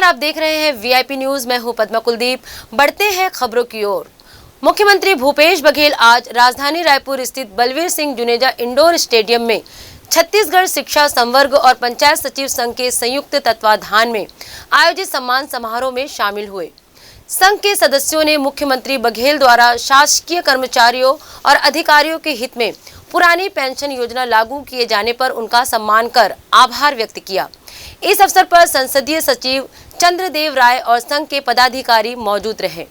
आप देख रहे हैं वीआईपी न्यूज। मैं हूं पद्मा कुलदीप। बढ़ते हैं खबरों की ओर। मुख्यमंत्री भूपेश बघेल आज राजधानी रायपुर स्थित बलवीर सिंह जुनेजा इंडोर स्टेडियम में छत्तीसगढ़ शिक्षा संवर्ग और पंचायत सचिव संघ के संयुक्त तत्वाधान में आयोजित सम्मान समारोह में शामिल हुए। संघ के सदस्यों ने मुख्यमंत्री बघेल द्वारा शासकीय कर्मचारियों और अधिकारियों के हित में पुरानी पेंशन योजना लागू किए जाने पर उनका सम्मान कर आभार व्यक्त किया। इस अवसर पर संसदीय सचिव चंद्रदेव राय और संघ के पदाधिकारी मौजूद रहे।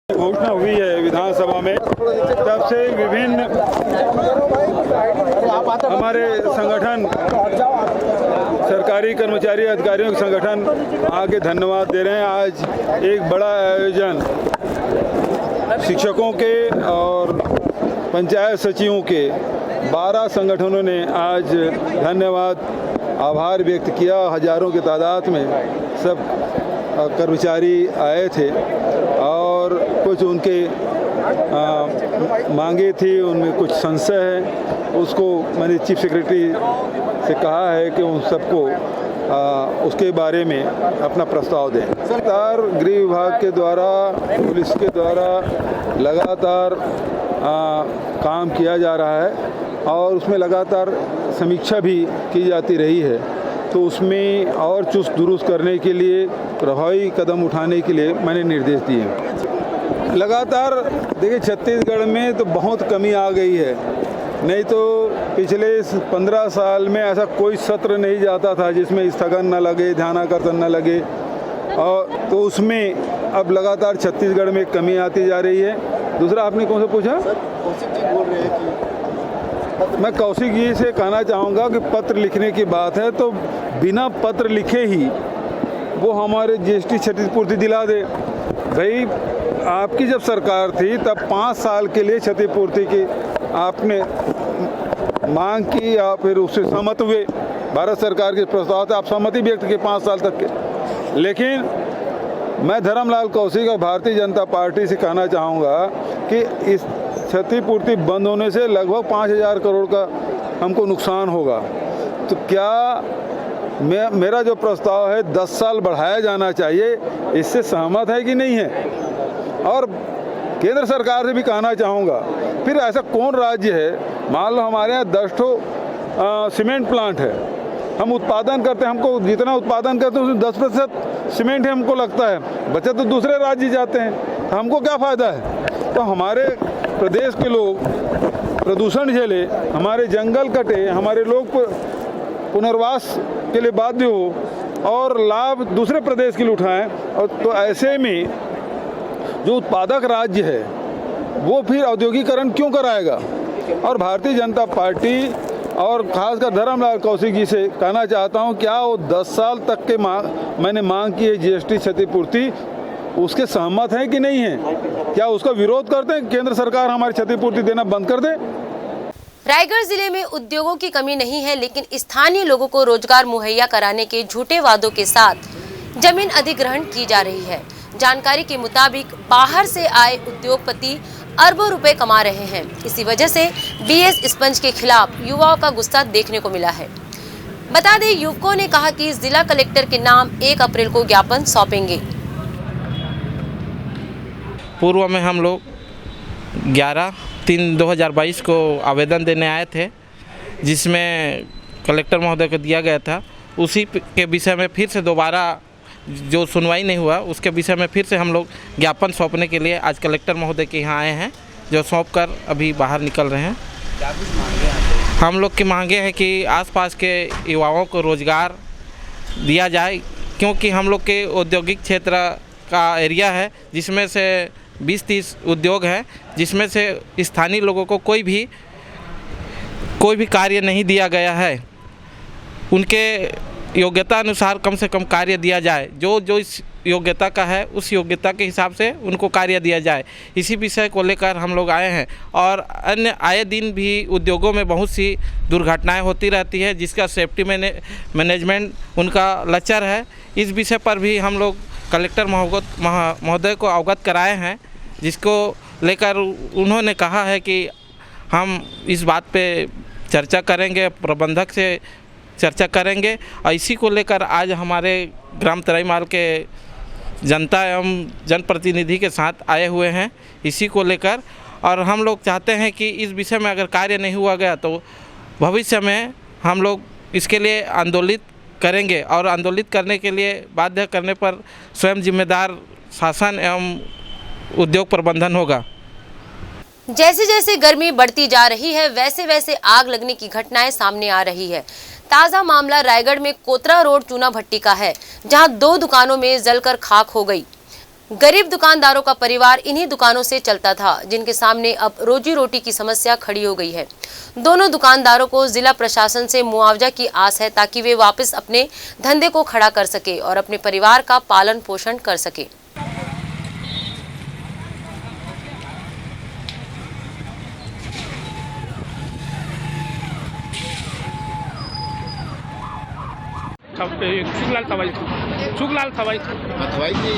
घोषणा हुई है विधानसभा में, तब से विभिन्न हमारे संगठन, सरकारी कर्मचारी अधिकारियों के संगठन आगे धन्यवाद दे रहे हैं। आज एक बड़ा आयोजन शिक्षकों के और पंचायत सचिवों के 12 संगठनों ने आज धन्यवाद आभार व्यक्त किया। हजारों की तादाद में सब कर्मचारी आए थे और कुछ उनके मांगे थी, उनमें कुछ संशय है, उसको मैंने चीफ सेक्रेटरी से कहा है कि उन सबको उसके बारे में अपना प्रस्ताव दें। लगातार गृह विभाग के द्वारा, पुलिस के द्वारा लगातार काम किया जा रहा है और उसमें लगातार समीक्षा भी की जाती रही है, तो उसमें और चुस्त दुरुस्त करने के लिए, प्रभावी कदम उठाने के लिए मैंने निर्देश दिए। लगातार देखिए, छत्तीसगढ़ में तो बहुत कमी आ गई है, नहीं तो पिछले 15 साल में ऐसा कोई सत्र नहीं जाता था जिसमें स्थगन न लगे, ध्यानाकर्षण न लगे, और तो उसमें अब लगातार छत्तीसगढ़ में कमी आती जा रही है। दूसरा आपने कौन सा पूछा? कौशिक जी बोल रहे हैं कि मैं कौशिक जी से कहना चाहूँगा कि पत्र लिखने की बात है तो बिना पत्र लिखे ही वो हमारे जीएसटी क्षतिपूर्ति दिला दे। भाई, आपकी जब सरकार थी तब 5 साल के लिए क्षतिपूर्ति की आपने मांग की या फिर उससे सहमत हुए। भारत सरकार के प्रस्ताव से आप सहमति व्यक्त की 5 साल तक के। लेकिन मैं धर्मलाल कौशिक और भारतीय जनता पार्टी से कहना चाहूँगा कि इस क्षतिपूर्ति बंद होने से लगभग 5,000 करोड़ का हमको नुकसान होगा। तो क्या मेरा जो प्रस्ताव है 10 साल बढ़ाया जाना चाहिए, इससे सहमत है कि नहीं है? और केंद्र सरकार से भी कहना चाहूँगा, फिर ऐसा कौन राज्य है, मान लो हमारे यहाँ 10 सीमेंट प्लांट है, हम उत्पादन करते हैं, हमको जितना उत्पादन करते हैं उसमें 10% सीमेंट है हमको लगता है, बचे तो दूसरे राज्य जाते हैं, तो हमको क्या फ़ायदा है? तो हमारे प्रदेश के लोग प्रदूषण झेले, हमारे जंगल कटे, हमारे लोग पुनर्वास के लिए बाध्य हो और लाभ दूसरे प्रदेश के लिए उठाएं, और तो ऐसे में जो उत्पादक राज्य है वो फिर औद्योगिकरण क्यों कराएगा? और भारतीय जनता पार्टी और खासकर धर्मलाल कौशिक जी से कहना चाहता हूं, क्या वो 10 साल तक के मैंने मांग की है जीएसटी क्षतिपूर्ति, उसके सहमत हैं कि नहीं है? क्या उसका विरोध करते हैं? केंद्र सरकार हमारी क्षतिपूर्ति देना बंद कर दे। रायगढ़ जिले में उद्योगों की कमी नहीं है, लेकिन स्थानीय लोगों को रोजगार मुहैया कराने के झूठे वादों के साथ जमीन अधिग्रहण की जा रही है। जानकारी के मुताबिक बाहर से आए उद्योगपति अरबों रुपए कमा रहे हैं। इसी वजह से बीएस स्पंज के खिलाफ युवाओं का गुस्सा देखने को मिला है। बता दें, युवकों ने कहा कि जिला कलेक्टर के नाम 1 अप्रैल को ज्ञापन सौंपेंगे। पूर्व में हम लोग 11/3/2022 को आवेदन देने आए थे, जिसमें कलेक्टर महोदय को दिया गया था। उसी के विषय में फिर से दोबारा जो सुनवाई नहीं हुआ, उसके विषय में फिर से हम लोग ज्ञापन सौंपने के लिए आज कलेक्टर महोदय के यहाँ आए हैं, जो सौंप कर अभी बाहर निकल रहे हैं। क्या कुछ मांगे हैं? हम लोग की मांगे हैं कि आसपास के युवाओं को रोज़गार दिया जाए, क्योंकि हम लोग के औद्योगिक क्षेत्र का एरिया है जिसमें से 20-30 उद्योग हैं, जिसमें से स्थानीय लोगों को कोई भी कार्य नहीं दिया गया है। उनके योग्यता अनुसार कम से कम कार्य दिया जाए, जो इस योग्यता का है उस योग्यता के हिसाब से उनको कार्य दिया जाए। इसी विषय को लेकर हम लोग आए हैं। और अन्य आए दिन भी उद्योगों में बहुत सी दुर्घटनाएं होती रहती है, जिसका सेफ्टी मैनेजमेंट उनका लचर है। इस विषय पर भी हम लोग कलेक्टर महोदय को अवगत कराए हैं, जिसको लेकर उन्होंने कहा है कि हम इस बात पे चर्चा करेंगे, प्रबंधक से चर्चा करेंगे। और इसी को लेकर आज हमारे ग्राम तराईमाल के जनता एवं जनप्रतिनिधि के साथ आए हुए हैं इसी को लेकर। और हम लोग चाहते हैं कि इस विषय में अगर कार्य नहीं हुआ गया तो भविष्य में हम लोग इसके लिए आंदोलित करेंगे और आंदोलित करने के लिए बाध्य करने पर स्वयं जिम्मेदार शासन एवं उद्योग प्रबंधन होगा। जैसे जैसे गर्मी बढ़ती जा रही है वैसे वैसे आग लगने की घटनाएं सामने आ रही है। ताज़ा मामला रायगढ़ में कोतरा रोड चूना भट्टी का है, जहां 2 दुकानों में जलकर खाक हो गई। गरीब दुकानदारों का परिवार इन्हीं दुकानों से चलता था, जिनके सामने अब रोजी रोटी की समस्या खड़ी हो गई है। दोनों दुकानदारों को जिला प्रशासन से मुआवजा की आस है, ताकि वे वापस अपने धंधे को खड़ा कर सके और अपने परिवार का पालन पोषण कर सके। सुखलाल था भाई। अथवाई जी,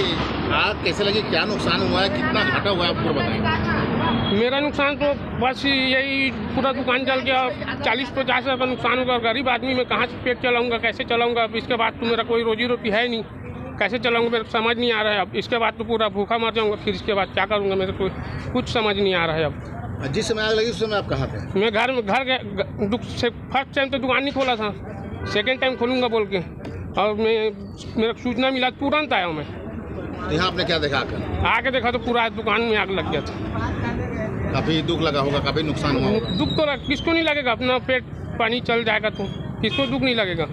आग कैसे लगी, क्या नुकसान हुआ है, कितना घाटा हुआ है, आपको बताएं। मेरा नुकसान तो बस यही पूरा दुकान जल गया, 40-50 हज़ार का नुकसान होगा। गरीब आदमी मैं कहाँ से पेट चलाऊंगा, कैसे चलाऊंगा। अब इसके बाद तो मेरा कोई रोजी रोटी है नहीं, कैसे चलाऊंगा मेरे समझ नहीं आ रहा है। अब इसके बाद तो पूरा भूखा मर जाऊंगा, फिर इसके बाद क्या करूंगा मेरे को कुछ समझ नहीं आ रहा है। अब जिस समय आग लगी उस समय आप कहाँ थे? मैं फर्स्ट टाइम तो दुकान नहीं खोला था, सेकेंड टाइम खोलूँगा बोल के, और मेरा सूचना मिला तुरंत आया हूँ मैं। यहाँ आपने क्या देखा आके देखा तो पूरा दुकान में आग लग गया था। काफ़ी दुख लगा होगा, काफ़ी नुकसान हुआ होगा। दुख तो किसको नहीं लगेगा, अपना पेट पानी चल जाएगा तो किसको दुख नहीं लगेगा।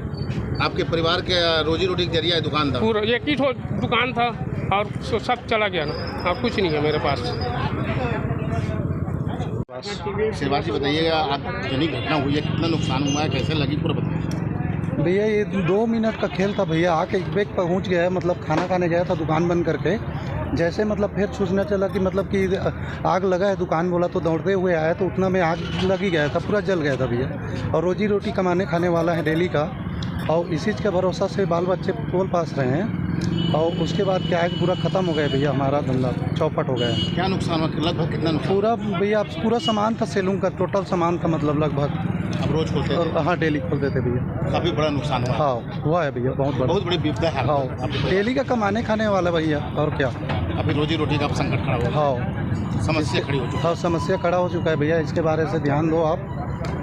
आपके परिवार के रोजी रोटी का जरिया दुकान था? पूरा एक ही दुकान था और सब चला गया ना, अब कुछ नहीं है मेरे पास। शेरवार जी बताइएगा, आगजनी घटना हुई है, कितना नुकसान हुआ है, कैसे लगी, पूरा बताइए। भैया ये 2 मिनट का खेल था भैया। आके एक बैग पहुँच गया है, मतलब खाना खाने गया था दुकान बंद करके। जैसे मतलब फिर सूचना चला कि मतलब कि आग लगा है दुकान, बोला तो दौड़ते हुए आया तो उतना में आग लग ही गया था, पूरा जल गया था भैया। और रोजी रोटी कमाने खाने वाला है डेली का, और इसी के भरोसा से बाल बच्चे पोल पास रहे हैं। और उसके बाद क्या है, पूरा ख़त्म हो गया भैया, हमारा धंधा चौपट हो गया। क्या नुकसान हुआ, लगभग कितना नुकसान? पूरा भैया पूरा सामान था, सैलून का टोटल सामान था, मतलब लगभग। अब रोज खोलते थे? हाँ, डेली खोलते थे भैया। काफ़ी बड़ा नुकसान हुआ? हाँ हुआ है भैया, बहुत बड़ी विपदा है। हाँ, डेली का कमाने खाने वाला भैया, और क्या। अभी रोजी रोटी का संकट खड़ा हुआ? हाँ, समस्या खड़ी हो चुकी है। हाँ, समस्या खड़ा हो चुका है भैया, इसके बारे से ध्यान दो आप।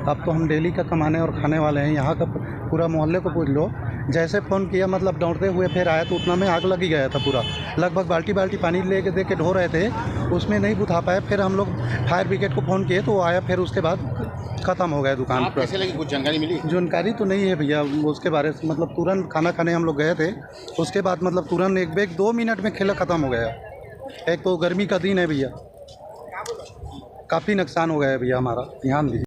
अब तो हम डेली का कमाने और खाने वाले हैं। यहाँ का पूरा मोहल्ले को पूछ लो, जैसे फ़ोन किया मतलब दौड़ते हुए फिर आया तो उतना में आग लग ही गया था पूरा। लगभग बाल्टी पानी लेके दे के ढो रहे थे, उसमें नहीं बुझा पाए। फिर हम लोग फायर ब्रिगेड को फ़ोन किए तो वो आया, फिर उसके बाद ख़त्म हो गया दुकान पर। कैसे लगी, कुछ जानकारी मिली? जानकारी तो नहीं है भैया उसके बारे से, मतलब तुरंत खाना खाने हम लोग गए थे, उसके बाद मतलब तुरंत एक बैग 2 मिनट में खेला ख़त्म हो गया। एक तो गर्मी का दिन है भैया, काफ़ी नुकसान हो गया है भैया हमारा, ध्यान दीजिए।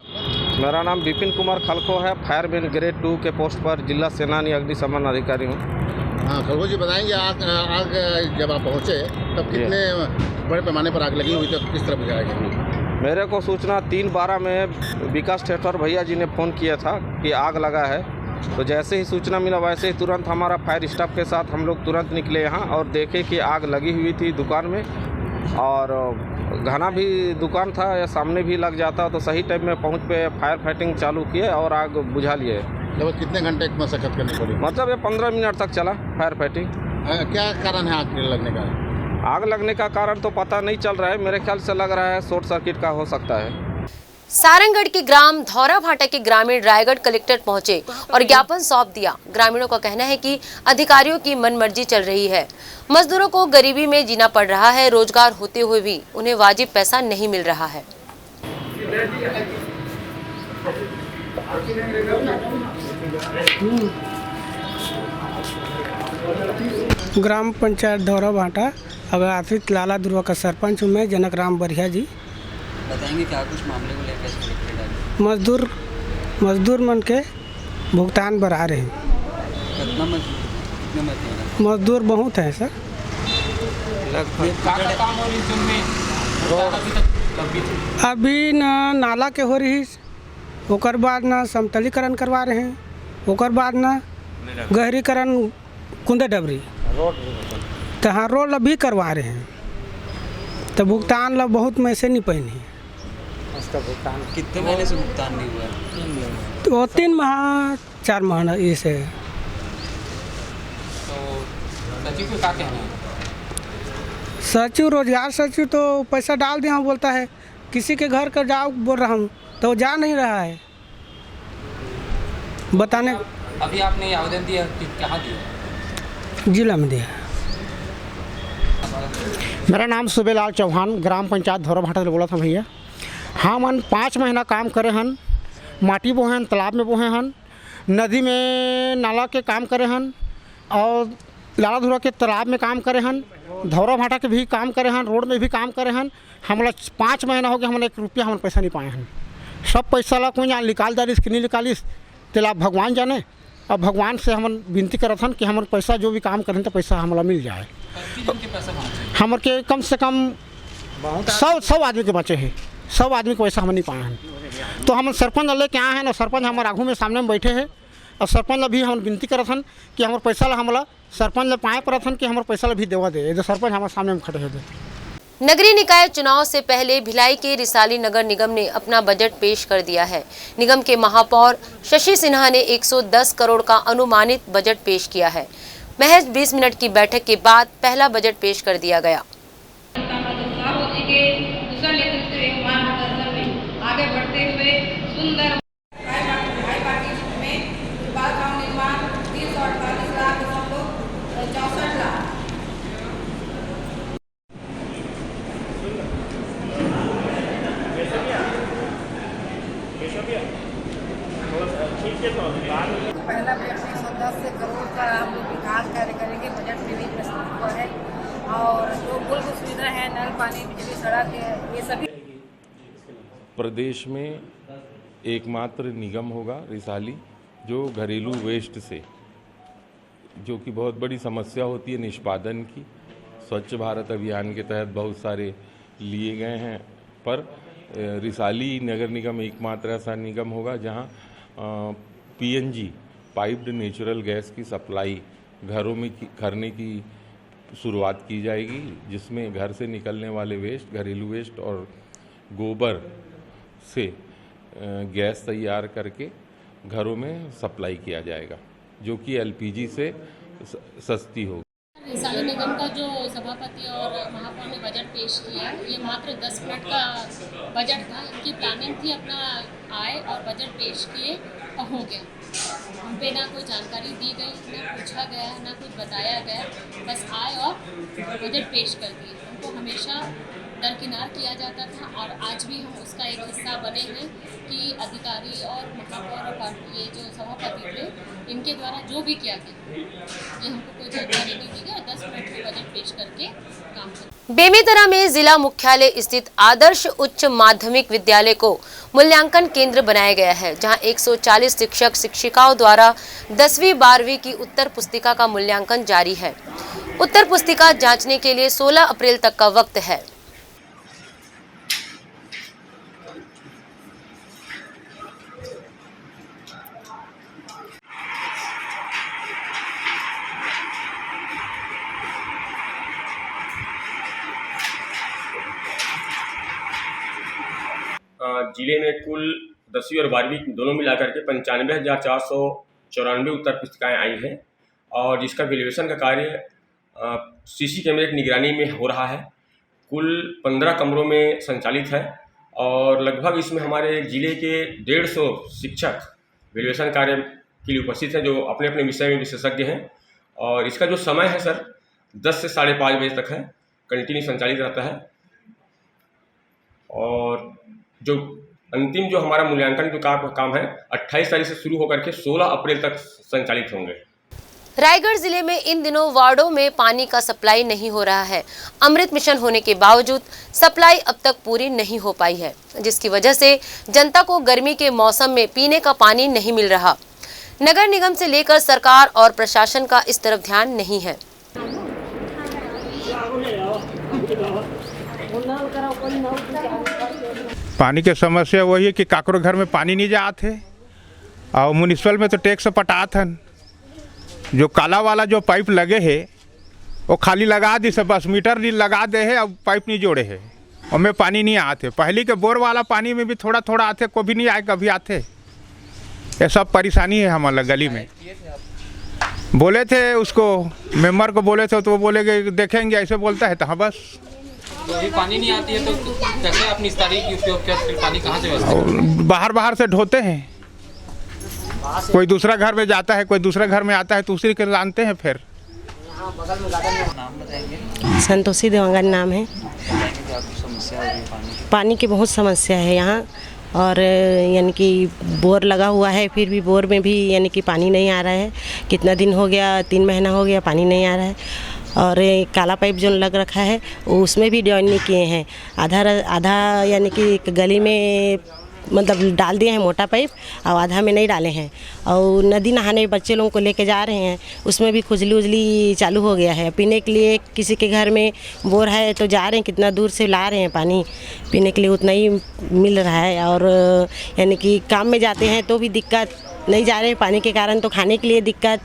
मेरा नाम विपिन कुमार खलको है, फायरमैन ग्रेड 2 के पोस्ट पर जिला सेनानी अग्निशमन अधिकारी हूँ। हाँ, खलको जी बताएंगे, आग जब आप पहुँचे तब कितने बड़े पैमाने पर आग लगी हुई, तो किस तरह बुझाया गया? मेरे को सूचना 3:12 में विकास ठेठर भैया जी ने फ़ोन किया था कि आग लगा है। तो जैसे ही सूचना मिला वैसे ही तुरंत हमारा फायर स्टाफ के साथ हम लोग तुरंत निकले यहाँ और देखे कि आग लगी हुई थी दुकान में, और घना भी दुकान था, या सामने भी लग जाता तो सही टाइम में पहुँच पे फायर फाइटिंग चालू किए और आग बुझा लिए। लगभग कितने घंटे की मशक्कत करनी पड़ी? मतलब ये 15 मिनट तक चला फायर फाइटिंग। क्या कारण है आग लगने का? आग लगने का कारण तो पता नहीं चल रहा है, मेरे ख्याल से लग रहा है शॉर्ट सर्किट का हो सकता है। सारंगगढ़ के ग्राम धौराभाटा के ग्रामीण रायगढ़ कलेक्टर पहुंचे और ज्ञापन सौंप दिया। ग्रामीणों का कहना है कि अधिकारियों की मनमर्जी चल रही है। मजदूरों को गरीबी में जीना पड़ रहा है, रोजगार होते हुए भी उन्हें वाजिब पैसा नहीं मिल रहा है। ग्राम पंचायत धौराभाटा अग्रासित लाला दुर्वा का सरपंच हूँ मैं, जनक राम बरिया जी। बताएंगे क्या कुछ मामले को लेकर? मजदूर मन के भुगतान बढ़ा रहे हैं। कितना मजदूर बहुत है सर। अभी न नाला के हो रही, ओकर बाद न समतलीकरण करवा रहे हैं, ओकर बाद न गहरीकरण कुंदे डबरी तो हाँ रोड अभी करवा रहे हैं। तो भुगतान ला बहुत में से नहीं पहनी। उसका भुगतान। कितने महीने से भुगतान नहीं हुआ है? तो 3 माह 4 माह इसे। तो सचिव को क्या कहना है? सचिव रोजगार सचिव तो पैसा डाल दिया बोलता है, किसी के घर का जाओ बोल रहा हूँ तो जा नहीं रहा है बताने। अभी आपने आवेदन दिया कि कहाँ दिया? जिला में दिया। मेरा नाम सुबेलाल चौहान, ग्राम पंचायत धौराभाटा से बोला था भैया। हम 5 महीना काम करे हन, माटी बोहे हन, तालाब में बोहे हन, नदी में नाला के काम करे हन और लाला धुरा के तालाब में काम करे हन, धौराभाटा के भी काम करे हन, रोड में भी काम करे हन। हमला 5 महीना हो गया, हमने 1 रुपया हम पैसा नहीं पाए हन। सब पैसा ला कोई यहाँ निकाल जारिस कि नहीं निकालिस तेला भगवान जाने। अब भगवान से हम विनती करत हन कि हमारे पैसा जो भी काम करें तो पैसा हमला मिल जाए। हमारे के कम से कम 100 आदमी के बचे हैं, 100 आदमी को पैसा हम नहीं पाए हैं। तो हम सरपंच लेके आए हैं ना, सरपंच हमारे आगू में सामने में बैठे हैं और सरपंच भी हम विनती करत हन कि हमारे पैसा ला हमला सरपंच पाए परत हन कि हमारे पैसा ला भी देवा दे। जो सरपंच हमारे सामने में खड़े हैं। नगरीय निकाय चुनाव से पहले भिलाई के रिसाली नगर निगम ने अपना बजट पेश कर दिया है। निगम के महापौर शशि सिन्हा ने 110 करोड़ का अनुमानित बजट पेश किया है। महज 20 मिनट की बैठक के बाद पहला बजट पेश कर दिया गया। आगे बढ़ते हुए सुंदर पहला बजट 110 करोड़ का हम लोग विकास कार्य करेंगे। बजट में भी प्रस्तुत हुआ है और जो मूलभूत सुविधा है, नल, पानी, बिजली, सड़क, ये सभी। प्रदेश में एकमात्र निगम होगा रिसाली जो घरेलू वेस्ट से, जो कि बहुत बड़ी समस्या होती है निष्पादन की। स्वच्छ भारत अभियान के तहत बहुत सारे लिए गए हैं, पर रिसाली नगर निगम एकमात्र ऐसा निगम होगा जहां PNG पाइप्ड नेचुरल गैस की सप्लाई घरों में करने की शुरुआत की जाएगी, जिसमें घर से निकलने वाले वेस्ट, घरेलू वेस्ट और गोबर से गैस तैयार करके घरों में सप्लाई किया जाएगा, जो कि LPG से सस्ती होगी। रिसाली निगम का जो सभापति और महापौर ने बजट पेश किया, ये मात्र 10 मिनट का बजट था। इनकी प्लानिंग थी, अपना आए और बजट पेश किए और हो गया। हम पे ना कोई जानकारी दी गई, ना पूछा गया, ना कुछ बताया गया, बस आए और बजट पेश कर दिए। हमको हमेशा दरकिनार किया जाता था और आज भी हम उसका एक हिस्सा बने हैं कि अधिकारी और महापौर और ये जो सभापति थे, इनके द्वारा जो भी किया गया ये हमको कोई जानकारी नहीं दी गई और 10 मिनट में बजट पेश करके काम किया। बेमेतरा में जिला मुख्यालय स्थित आदर्श उच्च माध्यमिक विद्यालय को मूल्यांकन केंद्र बनाया गया है, जहां 140 शिक्षक शिक्षिकाओं द्वारा 10वीं 12वीं की उत्तर पुस्तिका का मूल्यांकन जारी है। उत्तर पुस्तिका जांचने के लिए 16 अप्रैल तक का वक्त है। जिले में कुल 10वीं और 12वीं दोनों मिलाकर के 95,494 उत्तर पुस्तिकाएँ आई हैं और जिसका वैल्यूएशन का कार्य CC कैमरे की निगरानी में हो रहा है। कुल 15 कमरों में संचालित है और लगभग इसमें हमारे जिले के 150 शिक्षक वैल्यूएशन कार्य के लिए उपस्थित हैं, जो अपने अपने विषय में विशेषज्ञ हैं। और इसका जो समय है सर 10 से 5:30 बजे तक है, कंटिन्यू संचालित रहता है। और जो अंतिम जो हमारा मूल्यांकन जो काम है 28 तारीख से शुरू होकर के 16 अप्रैल तक संचालित होंगे। रायगढ़ जिले में इन दिनों वार्डों में पानी का सप्लाई नहीं हो रहा है। अमृत मिशन होने के बावजूद सप्लाई अब तक पूरी नहीं हो पाई है, जिसकी वजह से जनता को गर्मी के मौसम में पीने का पानी नहीं मिल रहा। नगर निगम से लेकर सरकार और प्रशासन का इस तरफ ध्यान नहीं है। पानी की समस्या वही है कि काकरो घर में पानी नहीं जात है और म्यूनिसिपल में तो टैक्स पटात हन। जो काला वाला जो पाइप लगे है वो खाली लगा दी, सब बस मीटर नहीं लगा दे है, अब पाइप नहीं जोड़े है। और में पानी नहीं आते। पहले के बोर वाला पानी में भी थोड़ा थोड़ा आते, कभी नहीं आए कभी आते। ये सब परेशानी है हमारा गली में। बोले थे उसको, मेंबर को बोले थे तो वो बोले कि देखेंगे, ऐसे बोलता है। तो हाँ बस तो अभी पानी नहीं आती है तो कैसे अपनी इस तारीख की उपयोग कर, फिर पानी कहाँ से व्यवस्था? बाहर से ढोते हैं। कोई दूसरा घर में जाता है, कोई दूसरा घर में आता है तो उसी के लानते हैं। फिर संतोषी देवांगन नाम है। पानी की बहुत समस्या है यहाँ, और यानी कि बोर लगा हुआ है, फिर भी बोर में भी यानी कि पानी नहीं आ रहा है। कितना दिन हो गया, 3 महीना हो गया, पानी नहीं आ रहा है। और काला पाइप जो लग रखा है उसमें भी जॉइन नहीं किए हैं। आधा यानी कि गली में मतलब डाल दिए हैं मोटा पाइप, और आधा में नहीं डाले हैं। और नदी नहाने बच्चे लोगों को लेके जा रहे हैं, उसमें भी खुजली उजली चालू हो गया है। पीने के लिए किसी के घर में बोर है तो जा रहे हैं, कितना दूर से ला रहे हैं पानी, पीने के लिए उतना ही मिल रहा है। और यानी कि काम में जाते हैं तो भी दिक्कत, नहीं जा रहे हैं पानी के कारण, तो खाने के लिए दिक्कत।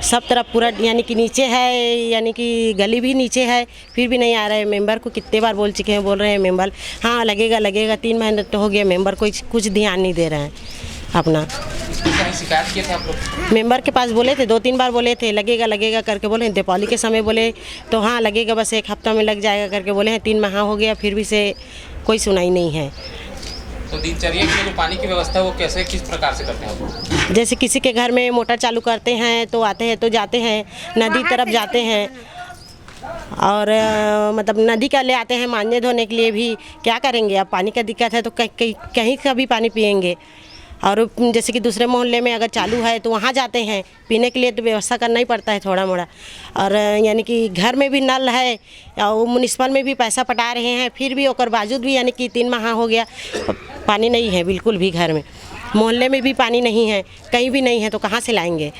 सब तरफ पूरा यानी कि नीचे है, यानी कि गली भी नीचे है, फिर भी नहीं आ रहा है। मेंबर को कितने बार बोल चुके हैं, बोल रहे हैं मेंबर हाँ लगेगा 3 महीने तो हो गया, मेंबर कोई कुछ ध्यान नहीं दे रहे हैं अपना। शिकायत किए थे आप लोग? मेंबर के पास बोले थे, 2-3 बार बोले थे, लगेगा करके बोले। दीपावली के समय बोले तो हाँ लगेगा, बस 1 हफ्ता में लग जाएगा करके बोले हैं। 3 माह हो गया, फिर भी से कोई सुनाई नहीं है। तो दिनचर्या के लिए जो पानी की व्यवस्था है वो कैसे, किस प्रकार से करते हैं आप? जैसे किसी के घर में मोटर चालू करते हैं तो आते हैं तो जाते हैं, नदी तरफ जाते हैं, और मतलब नदी का ले आते हैं मांजने धोने के लिए भी। क्या करेंगे, अब पानी का दिक्कत है तो कहीं का भी पानी पिएंगे। और जैसे कि दूसरे मोहल्ले में अगर चालू है तो वहाँ जाते हैं, पीने के लिए तो व्यवस्था करना ही पड़ता है थोड़ा मोड़ा। और यानी कि घर में भी नल है, और म्युनिसिपल में भी पैसा पटा रहे हैं, फिर भी ओकर बावजूद भी यानी कि 3 माह हो गया पानी नहीं है बिल्कुल भी। घर में मोहल्ले में भी पानी नहीं है, कहीं भी नहीं है, तो कहाँ से लाएंगे?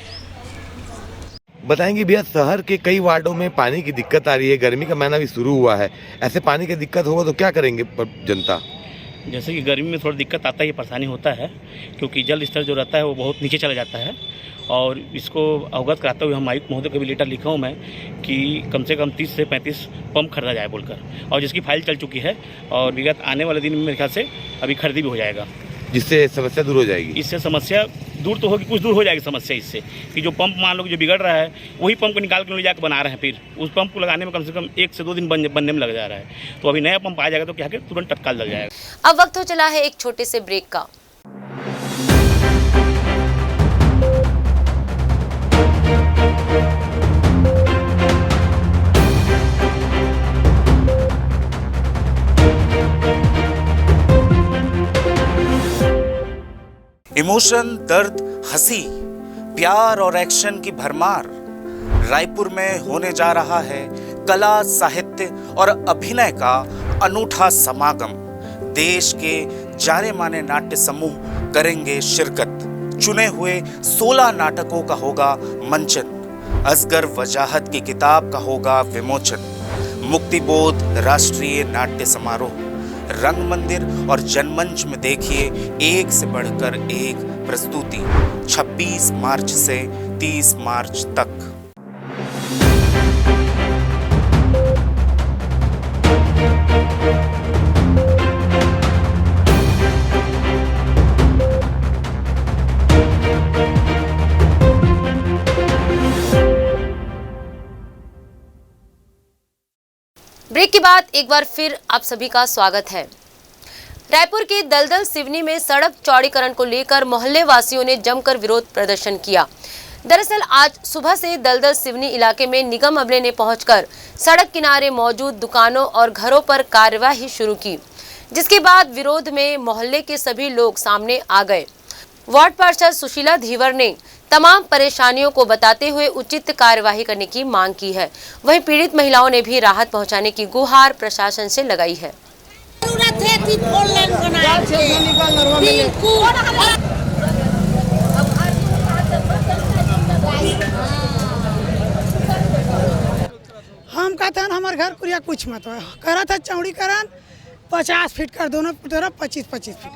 बताएंगे भैया, शहर के कई वार्डों में पानी की दिक्कत आ रही है, गर्मी का महीना भी शुरू हुआ है, ऐसे पानी की दिक्कत होगा तो क्या करेंगे जनता? जैसे कि गर्मी में थोड़ा दिक्कत आता है, परेशानी होता है, क्योंकि जल स्तर जो रहता है वो बहुत नीचे चला जाता है। और इसको अवगत कराते हुए हम आयुक्त महोदय को भी लेटर लिखा हूँ मैं कि कम से कम 30 से 35 पंप खरीदा जाए बोलकर, और जिसकी फाइल चल चुकी है, और विगत आने वाले दिन में मेरे ख्याल से अभी खरीदी भी हो जाएगा, जिससे समस्या दूर हो जाएगी। इससे समस्या दूर तो होगी, कुछ दूर हो जाएगी समस्या इससे, कि जो पंप मान लो जो बिगड़ रहा है वही पंप को निकाल के ले जाकर बना रहे हैं, फिर उस पंप को लगाने में कम से कम 1 से 2 दिन बनने में लग जा रहा है। तो अभी नया पंप आ जाएगा तो क्या तुरंत तत्काल लग जाएगा। अब वक्त हो चला है एक छोटे से ब्रेक का। इमोशन, दर्द, हंसी, प्यार और एक्शन की भरमार रायपुर में होने जा रहा है कला, साहित्य और अभिनय का अनूठा समागम। देश के जाने माने नाट्य समूह करेंगे शिरकत। चुने हुए 16 नाटकों का होगा मंचन। असगर वजाहत की किताब का होगा विमोचन। मुक्तिबोध राष्ट्रीय नाट्य समारोह रंग मंदिर और जनमंच में देखिए एक से बढ़कर एक प्रस्तुति 26 मार्च से 30 मार्च तक। ब्रेक के बाद एक बार फिर आप सभी का स्वागत है। रायपुर के दलदल सिवनी में सड़क चौड़ीकरण को लेकर मोहल्ले वासियों ने जमकर विरोध प्रदर्शन किया। दरअसल आज सुबह से दलदल सिवनी इलाके में निगम अमले ने पहुंचकर सड़क किनारे मौजूद दुकानों और घरों पर कार्यवाही शुरू की, जिसके बाद विरोध में मोहल्ले के सभी लोग सामने आ गए। वार्ड पार्षद सुशीला धीवर ने तमाम परेशानियों को बताते हुए उचित कार्यवाही करने की मांग की है। वहीं पीड़ित महिलाओं ने भी राहत पहुंचाने की गुहार प्रशासन से लगाई है। हम कहते हैं हमारे घर कुरिया कुछ मत हो, करा था चौड़ीकरण 50 फीट कर दोनों तरफ 25-25 फीट।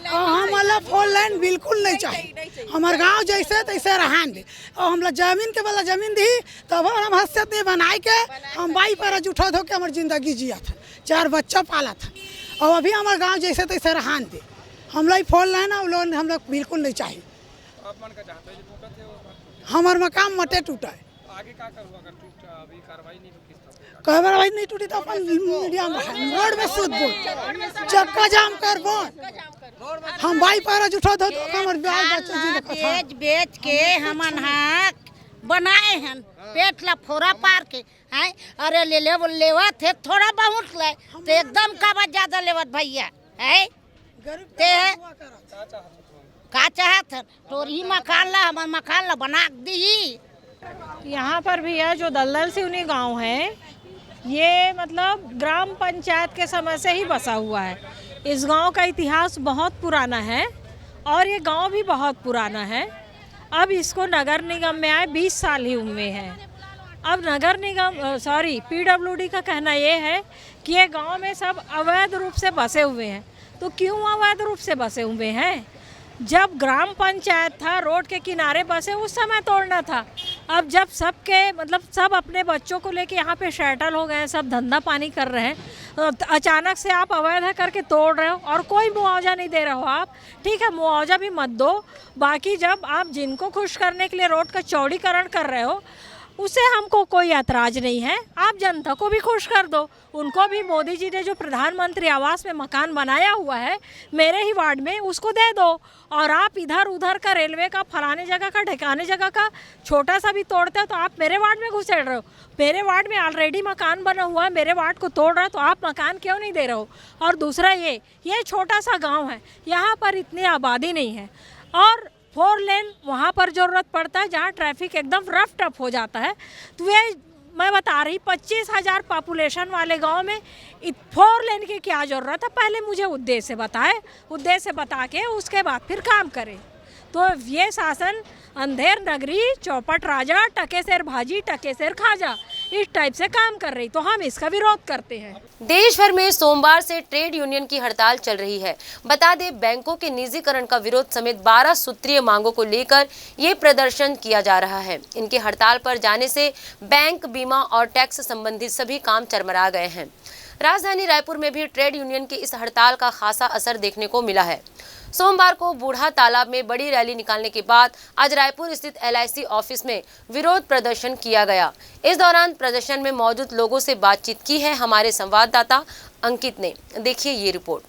और हमारा 4 लाइन बिल्कुल नहीं चाहिए। हमारे गांव जैसे तैसे रहन दे। और हम लोग जमीन के वाला जमीन दी तब हम हस्तियत नहीं बनाए के हम बाई पर जुठा धो के हमारी ज़िंदगी जिया था, 4 बच्चा पाला था। और अभी हमारे गांव जैसे तैसे रहन दे। हम लोग 4 लाइन हम लोग बिल्कुल नहीं चाहिए। हमारा मकान मटे टूटा है। कार्रवाई नहीं टूटी तो अपन मीडिया में रोड में सूद बोल चक्का जाम कर बोल हम भाई पारा जुठा दो हमर बाल बच्चा बेच के हमन हक बनाए हैं पेट ला फोरा पार के हैं। अरे लेवत है थोड़ा बहुत ले तो एकदम काबा ज्यादा लेवत भैया है ते का चाहत तोरी मकान ला हमर मकान ला बना दी। यहाँ पर भी है जो दलदल सिवनी गांव है, ये मतलब ग्राम पंचायत के समय से ही बसा हुआ है। इस गांव का इतिहास बहुत पुराना है और ये गांव भी बहुत पुराना है। अब इसको नगर निगम में आए 20 साल ही हुए हैं। अब नगर निगम PWD का कहना ये है कि ये गांव में सब अवैध रूप से बसे हुए हैं। तो क्यों अवैध रूप से बसे हुए हैं? जब ग्राम पंचायत था, रोड के किनारे बसे, उस समय तोड़ना था। अब जब सब अपने बच्चों को लेके यहाँ पे सेटल हो गए हैं, सब धंधा पानी कर रहे हैं, तो अचानक से आप अवैध करके तोड़ रहे हो और कोई मुआवजा नहीं दे रहे हो आप। ठीक है, मुआवजा भी मत दो। बाकी जब आप जिनको खुश करने के लिए रोड का चौड़ीकरण कर रहे हो उसे हमको कोई ऐतराज़ नहीं है। आप जनता को भी खुश कर दो। उनको भी मोदी जी ने जो प्रधानमंत्री आवास में मकान बनाया हुआ है मेरे ही वार्ड में, उसको दे दो। और आप इधर उधर का रेलवे का फलाने जगह का ठिकाने जगह का छोटा सा भी तोड़ते हो तो आप मेरे वार्ड में घुसेड़ रहे हो। मेरे वार्ड में ऑलरेडी मकान बना हुआ है, मेरे वार्ड को तोड़ रहे हो तो आप मकान क्यों नहीं दे रहे हो? और दूसरा ये छोटा सा गाँव है, यहाँ पर इतनी आबादी नहीं है और 4 लेन वहाँ पर ज़रूरत पड़ता है जहाँ ट्रैफिक एकदम रफ टफ हो जाता है। तो ये मैं बता रही 25,000 पॉपुलेशन वाले गांव में 4 लेन की क्या ज़रूरत है? पहले मुझे उद्देश्य बताए, उद्देश्य बता के उसके बाद फिर काम करें। तो ये शासन अंधेर नगरी चौपट राजा टके शेर भाजी टके शेर खाजा इस टाइप से काम कर रही, तो हम इसका विरोध करते हैं। देश भर में सोमवार से ट्रेड यूनियन की हड़ताल चल रही है। बता दें, बैंकों के निजीकरण का विरोध समेत 12 सूत्रीय मांगों को लेकर ये प्रदर्शन किया जा रहा है। इनके हड़ताल पर जाने से बैंक, बीमा और टैक्स संबंधित सभी काम चरमरा गए हैं। राजधानी रायपुर में भी ट्रेड यूनियन की इस हड़ताल का खासा असर देखने को मिला है। सोमवार को बूढ़ा तालाब में बड़ी रैली निकालने के बाद आज रायपुर स्थित LIC ऑफिस में विरोध प्रदर्शन किया गया। इस दौरान प्रदर्शन में मौजूद लोगों से बातचीत की है हमारे संवाददाता अंकित ने। देखिए ये रिपोर्ट।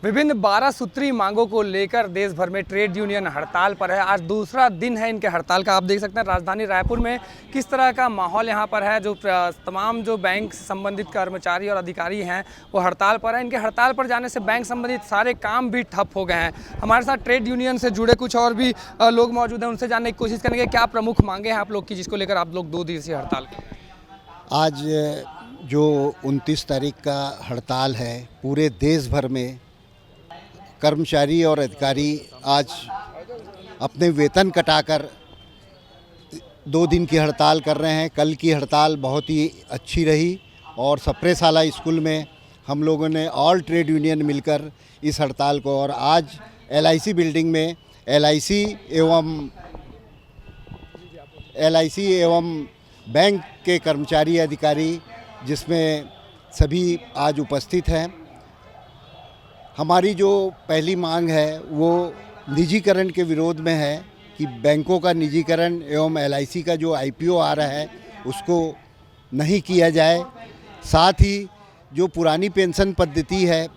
विभिन्न 12 सूत्रीय मांगों को लेकर देश भर में ट्रेड यूनियन हड़ताल पर है। आज दूसरा दिन है इनके हड़ताल का। आप देख सकते हैं राजधानी रायपुर में किस तरह का माहौल यहाँ पर है। जो तमाम जो बैंक से संबंधित कर्मचारी और अधिकारी हैं वो हड़ताल पर हैं। इनके हड़ताल पर जाने से बैंक संबंधित सारे काम भी ठप हो गए हैं। हमारे साथ ट्रेड यूनियन से जुड़े कुछ और भी लोग मौजूद हैं, उनसे जानने की कोशिश करेंगे क्या प्रमुख मांगे हैं आप लोग की जिसको लेकर आप लोग 2 दिवसीय हड़ताल। आज जो 29 तारीख का हड़ताल है, पूरे देश भर में कर्मचारी और अधिकारी आज अपने वेतन कटाकर 2 दिन की हड़ताल कर रहे हैं। कल की हड़ताल बहुत ही अच्छी रही और सप्रेशाला स्कूल में हम लोगों ने ऑल ट्रेड यूनियन मिलकर इस हड़ताल को, और आज LIC बिल्डिंग में LIC एवं बैंक के कर्मचारी अधिकारी जिसमें सभी आज उपस्थित हैं। हमारी जो पहली मांग है वो निजीकरण के विरोध में है कि बैंकों का निजीकरण एवं LIC का जो IPO आ रहा है उसको नहीं किया जाए। साथ ही जो पुरानी पेंशन पद्धति है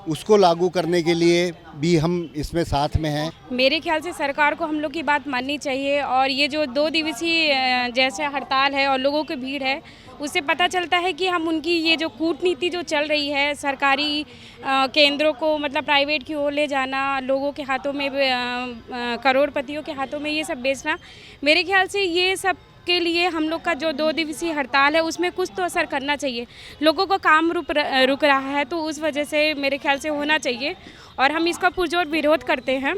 उसको लागू करने के लिए भी हम इसमें साथ में हैं। मेरे ख्याल से सरकार को हम लोग की बात माननी चाहिए और ये जो 2 दिवसीय जैसे हड़ताल है और लोगों की भीड़ है उससे पता चलता है कि हम उनकी ये जो कूटनीति जो चल रही है, सरकारी केंद्रों को मतलब प्राइवेट की ओर ले जाना, लोगों के हाथों में करोड़पतियों के हाथों में ये सब बेचना, मेरे ख्याल से ये सब के लिए हम लोग का जो 2 दिवसीय हड़ताल है उसमें कुछ तो असर करना चाहिए। लोगों का काम रुक रहा है तो उस वजह से मेरे ख्याल से होना चाहिए और हम इसका पुरजोर विरोध करते हैं।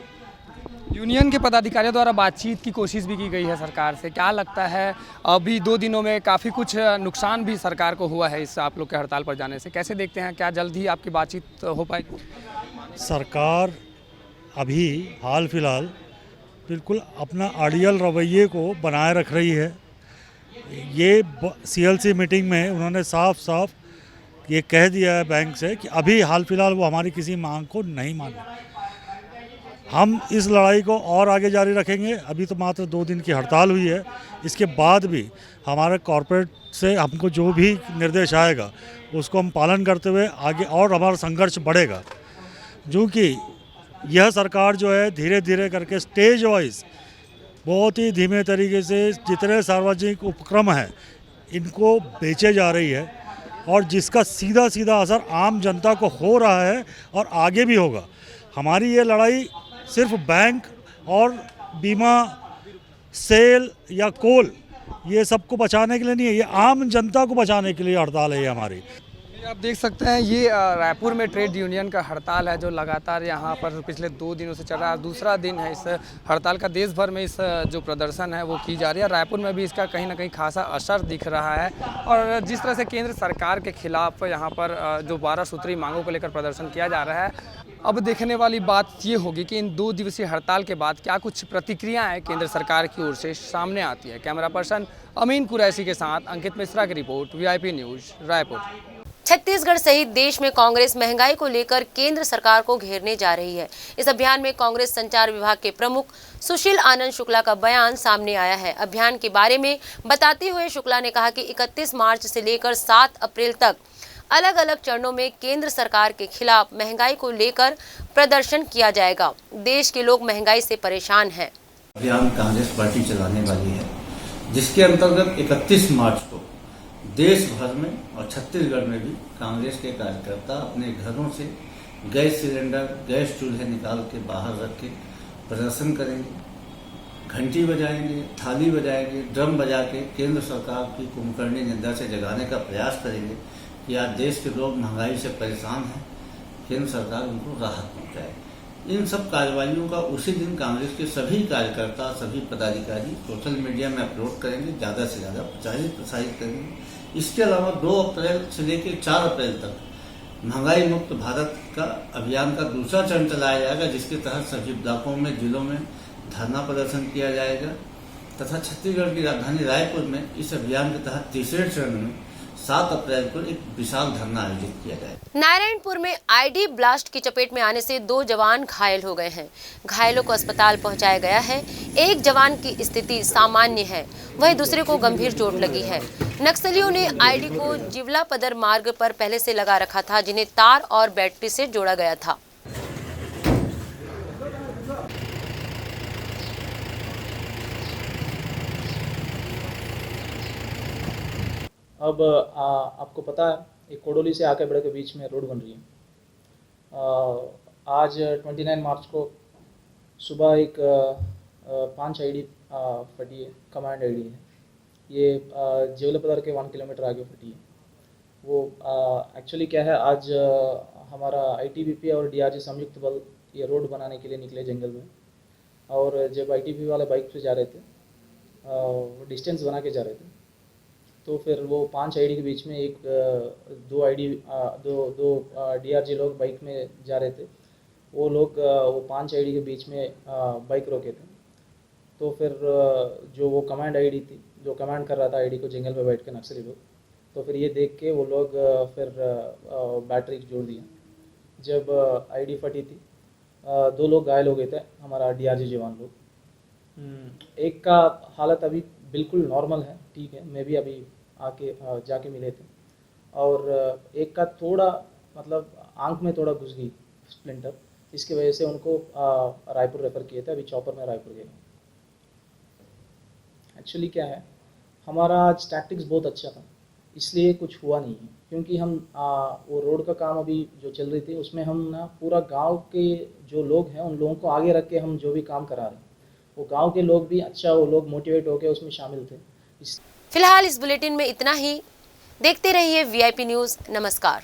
यूनियन के पदाधिकारियों द्वारा बातचीत की कोशिश भी की गई है सरकार से। क्या लगता है, अभी 2 दिनों में काफ़ी कुछ नुकसान भी सरकार को हुआ है इस आप लोग के हड़ताल पर जाने से, कैसे देखते हैं, क्या जल्द ही आपकी बातचीत हो पाएगी? सरकार अभी हाल फिलहाल बिल्कुल अपना आइडियल रवैये को बनाए रख रही है। ये CLC मीटिंग में उन्होंने साफ साफ ये कह दिया है बैंक से कि अभी हाल फिलहाल वो हमारी किसी मांग को नहीं माने। हम इस लड़ाई को और आगे जारी रखेंगे। अभी तो मात्र 2 दिन की हड़ताल हुई है, इसके बाद भी हमारे कॉरपोरेट से हमको जो भी निर्देश आएगा उसको हम पालन करते हुए आगे और हमारा संघर्ष बढ़ेगा। जो कि यह सरकार जो है धीरे धीरे करके स्टेज वाइज बहुत ही धीमे तरीके से जितने सार्वजनिक उपक्रम हैं इनको बेचे जा रही है और जिसका सीधा सीधा असर आम जनता को हो रहा है और आगे भी होगा। हमारी ये लड़ाई सिर्फ बैंक और बीमा, सेल या कोल ये सबको बचाने के लिए नहीं है, ये आम जनता को बचाने के लिए हड़ताल है ये हमारी। आप देख सकते हैं ये रायपुर में ट्रेड यूनियन का हड़ताल है जो लगातार यहाँ पर पिछले 2 दिनों से चल रहा है। दूसरा दिन है इस हड़ताल का। देश भर में इस जो प्रदर्शन है वो की जा रही है। रायपुर में भी इसका कहीं ना कहीं खासा असर दिख रहा है और जिस तरह से केंद्र सरकार के खिलाफ यहाँ पर जो 12 सूत्री मांगों को लेकर प्रदर्शन किया जा रहा है, अब देखने वाली बात ये होगी कि इन 2 दिवसीय हड़ताल के बाद क्या कुछ प्रतिक्रियाएँ केंद्र सरकार की ओर से सामने आती है। कैमरा पर्सन अमीन कुरैशी के साथ अंकित मिश्रा की report, VIP news Raipur. Chhattisgarh सहित देश में कांग्रेस महंगाई को लेकर केंद्र सरकार को घेरने जा रही है। इस अभियान में कांग्रेस संचार विभाग के प्रमुख सुशील आनंद शुक्ला का बयान सामने आया है। अभियान के बारे में बताते हुए शुक्ला ने कहा कि 31 मार्च से लेकर 7 अप्रैल तक अलग अलग चरणों में केंद्र सरकार के खिलाफ महंगाई को लेकर प्रदर्शन किया जाएगा। देश के लोग महंगाई से परेशान हैं। अभियान कांग्रेस पार्टी चलाने वाली है, जिसके अंतर्गत 31 मार्च को देश भर में और छत्तीसगढ़ में भी कांग्रेस के कार्यकर्ता अपने घरों से गैस सिलेंडर, गैस चूल्हे निकाल के बाहर रख के प्रदर्शन करेंगे, घंटी बजाएंगे, थाली बजाएंगे, ड्रम बजा के केंद्र सरकार की कुंभकर्णी निंदा से जगाने का प्रयास करेंगे कि आज देश के लोग महंगाई से परेशान हैं, केंद्र सरकार उनको राहत पहुँचाए। इन सब कार्रवाइयों का उसी दिन कांग्रेस के सभी कार्यकर्ता, सभी पदाधिकारी सोशल मीडिया में अपलोड करेंगे, ज़्यादा से ज़्यादा प्रसारित करेंगे। इसके अलावा 2 अप्रैल से लेकर 4 अप्रैल तक महंगाई मुक्त भारत का अभियान का दूसरा चरण चलाया जाएगा, जिसके तहत सभी ब्लॉकों में, जिलों में धरना प्रदर्शन किया जाएगा तथा छत्तीसगढ़ की राजधानी रायपुर में इस अभियान के तहत तीसरे चरण में 7 अप्रैल को एक विशाल धरना आयोजित किया जाएगा। नारायणपुर में आईडी ब्लास्ट की चपेट में आने से 2 जवान घायल हो गए हैं। घायलों को अस्पताल पहुंचाया गया है। एक जवान की स्थिति सामान्य है, वहीं दूसरे को गंभीर चोट लगी है। नक्सलियों ने आईडी को जिवला पदर मार्ग पर पहले से लगा रखा था, जिन्हें तार और बैटरी से जोड़ा गया था। अब आपको पता है एक कोडोली से आके बड़े के बीच में रोड बन रही है। आज 29 मार्च को सुबह एक 5 आईडी फटी है, कमांड आईडी है। ये जेवलपदर के 1 किलोमीटर आगे फटी है। वो एक्चुअली क्या है, आज हमारा ITBP और DRG संयुक्त बल ये रोड बनाने के लिए निकले जंगल में, और जब ITBP वाले बाइक पे जा रहे थे, डिस्टेंस बना के जा रहे थे, तो फिर वो 5 आईडी के बीच में दो DRG लोग बाइक में जा रहे थे। वो लोग वो 5 आईडी के बीच में बाइक रोके थे। तो फिर जो वो कमांड आईडी थी, जो कमांड कर रहा था आईडी को जंगल में बैठ के नक्सली लोग, तो फिर ये देख के वो लोग फिर बैटरी जोड़ दिया। जब आईडी फटी थी, 2 लोग घायल हो गए थे, हमारा DRG जवान लोग। एक का हालत अभी बिल्कुल नॉर्मल है, ठीक है, मैं भी अभी आके जाके मिले थे। और एक का थोड़ा मतलब आंख में थोड़ा घुस गई स्प्लिंटर, इसकी वजह से उनको रायपुर रेफर किए थे। अभी चॉपर में रायपुर गए। एक्चुअली क्या है, हमारा आज टैक्टिक्स बहुत अच्छा था, इसलिए कुछ हुआ नहीं है। क्योंकि हम वो रोड का काम अभी जो चल रही थी, उसमें हम ना पूरा गांव के जो लोग हैं उन लोगों को आगे रख के हम जो भी काम करा रहे हैं, वो गांव के लोग भी अच्छा, वो लोग मोटिवेट होकर उसमें शामिल थे। फिलहाल इस बुलेटिन में इतना ही। देखते रहिए VIP न्यूज़। नमस्कार।